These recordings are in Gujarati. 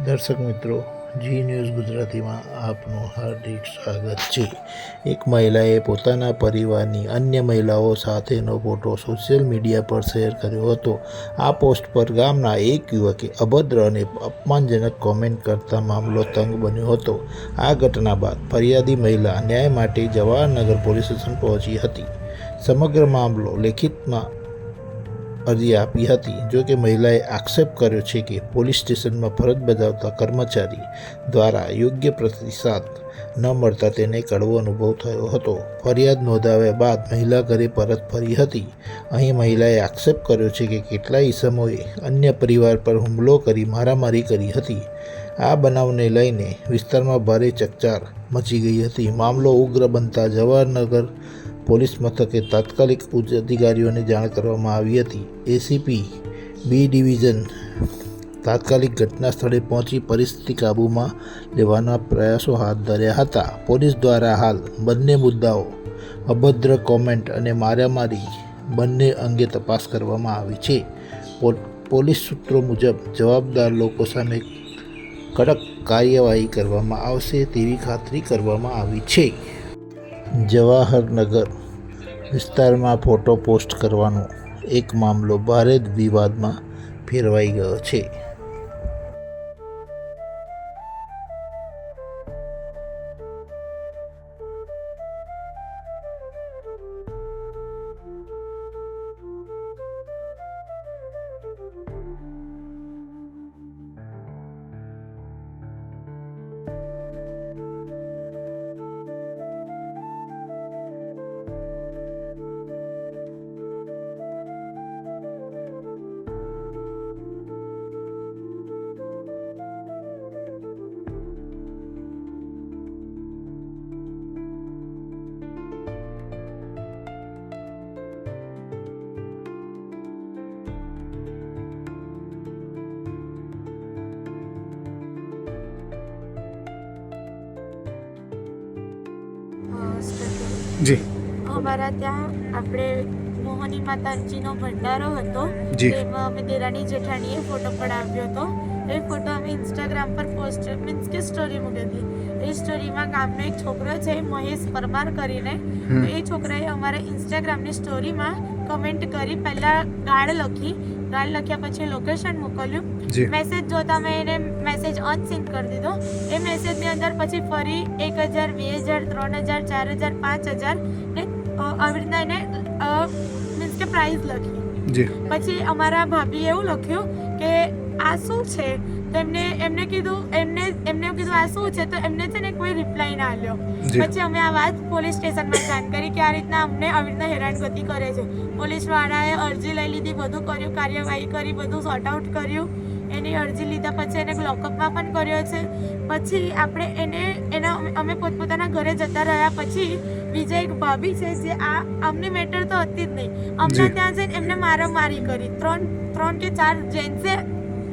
દર્શક મિત્રો, જી ન્યૂઝ ગુજરાતીમાં આપનું હાર્દિક સ્વાગત છે। એક મહિલાએ પોતાના પરિવારની અન્ય મહિલાઓ સાથેનો ફોટો સોશિયલ મીડિયા પર શેર કર્યો હતો। આ પોસ્ટ પર ગામના એક યુવકે અભદ્ર અને અપમાનજનક કોમેન્ટ કરતા મામલો તંગ બન્યો હતો। આ ઘટના બાદ ફરિયાદી મહિલા ન્યાય માટે જવાહરનગર પોલીસ સ્ટેશન પહોંચી હતી। સમગ્ર મામલો લેખિતમાં અરજી આપી હતી। જો કે મહિલાએ આક્ષેપ કર્યો છે કે પોલીસ સ્ટેશનમાં ફરજ બજાવતા કર્મચારી દ્વારા યોગ્ય પ્રતિસાદ ન મળતા તેને કડવો અનુભવ થયો હતો। ફરિયાદ નોંધાવ્યા બાદ મહિલા ઘરે પરત ફરી હતી। અહીં મહિલાએ આક્ષેપ કર્યો છે કે કેટલાય ઇસમોએ અન્ય પરિવાર પર હુમલો કરી મારામારી કરી હતી। આ બનાવને લઈને વિસ્તારમાં ભારે ચકચાર મચી ગઈ હતી। મામલો ઉગ્ર બનતા જવાહરનગર પોલીસ મથકે તાત્કાલિક ઉચ્ચ અધિકારીઓને જાણ કરવામાં આવી હતી। એસીપી બી ડિવિઝન તાત્કાલિક ઘટના સ્થળે પહોંચી પરિસ્થિતિ કાબૂમાં લેવાના પ્રયાસો હાથ ધર્યા હતા। પોલીસ દ્વારા હાલ બંને મુદ્દાઓ અભદ્ર કોમેન્ટ અને મારામારી બંને અંગે તપાસ કરવામાં આવી છે। પોલીસ સૂત્રો મુજબ જવાબદાર લોકો સામે કડક કાર્યવાહી કરવામાં આવશે તેવી ખાતરી કરવામાં આવી છે। જવાહરનગર વિસ્તારમાં ફોટો પોસ્ટ કરવાનો એક મામલો ભારે વિવાદમાં ફેરવાઈ ગયો છે। જી અમારા ત્યાં આપણે મોહની માતાજીનો ભંડારો હતો। એમાં અમે દેરાણી જેઠાણીએ ફોટો પડાવ્યો હતો। એ ફોટો અમે ઇન્સ્ટાગ્રામ પર પોસ્ટ મીન્સ કે સ્ટોરી મૂકી હતી। એ સ્ટોરીમાં ગામનો એક છોકરો છે મહેશ પરમાર કરીને, તો એ છોકરાએ અમારા ઇન્સ્ટાગ્રામની સ્ટોરીમાં કમેન્ટ કરી, પહેલા ગાળ લખ્યા પછી લોકેશન મોકલ્યું। મેસેજ જોતા મેં એને મેસેજ અનસીન કરી દીધો। એ મેસેજની અંદર પછી ફરી 1000, 2000, 3000, 4000, 5000 ને આવી રીતના એને મીન્સ કે પ્રાઇઝ લખી। પછી અમારા ભાભીએ એવું લખ્યું કે આ શું છે, તો એમને કીધું આ શું છે, તો એમને છે ને કોઈ રિપ્લાય ના આપ્યો। પછી અમે આ વાત પોલીસ સ્ટેશનમાં જાણ કરી કે આ રીતના અમને આવી રીતના હેરાનગતિ કરે છે। પોલીસવાળાએ અરજી લઈ લીધી, બધું કર્યું, કાર્યવાહી કરી, બધું સોર્ટ આઉટ કર્યું। એની અરજી લીધા પછી એને લોકઅપમાં પણ કર્યો છે। પછી આપણે અમે પોતપોતાના ઘરે જતા રહ્યા પછી બીજા એક ભાભી છે જે આ અમની મેટર તો હતી જ નહીં, અમને ત્યાં જઈને એમને મારામારી કરી। ત્રણ કે ચાર જેન્ટ્સે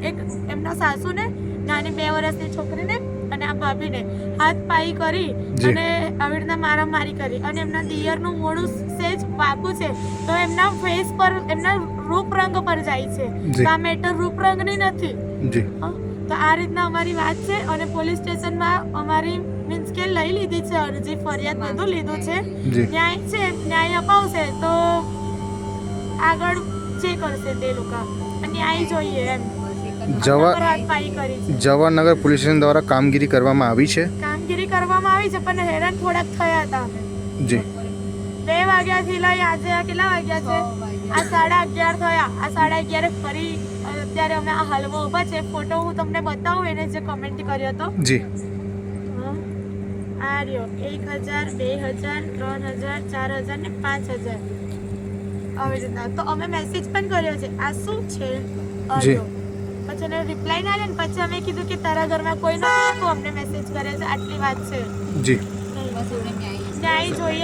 એક એમના સાસુને, નાની 2 વર્ષની છોકરીને અને આ ભાભીને હાથ પાઈ કરી અને આવી રીતના મારામારી કરી। અને એમના દિયરનું મોઢું સેજ વાકું છે તો એમના ફેસ પર, એમના રૂપ રંગ પર જાય છે। તો આ મેટર રૂપ રંગની નથી। તો આ રીતના અમારી વાત છે અને પોલીસ સ્ટેશનમાં અમારી મીન્સ કે લઈ લીધી છે અરજી, ફરિયાદ બધું લીધું છે। ન્યાય છે, ન્યાય અપાવશે તો આગળ જે કરશે તે લોકો ન્યાય જોઈએ એમ। જવાહરનગર પોલીસ સ્ટેશન દ્વારા કામગીરી કરવામાં આવી છે પણ હેરાન થોડાક થયા હતા અમે। 2 વાગ્યાથી લઈ આજે કેટલા વાગ્યા છે? આ 11:30 થયા। આ 11:30 ફરી અત્યારે અમે આ હાલમાં ઊભા છે। ફોટો હું તમને બતાવું, એને જે કમેન્ટ કર્યો હતો આ રહ્યો 1000, 2000, 3000, 4000 ને 5000 આવી રીતના। તો અમે મેસેજ પણ કર્યો છે આ શું છે પછી એને રિપ્લાય ના આલે ને પછી અમે કીધું કે તારા ઘરમાં કોઈ નથી, તો અમને મેસેજ કરે છે, આટલી વાત છે। ન્યાય જોઈએ।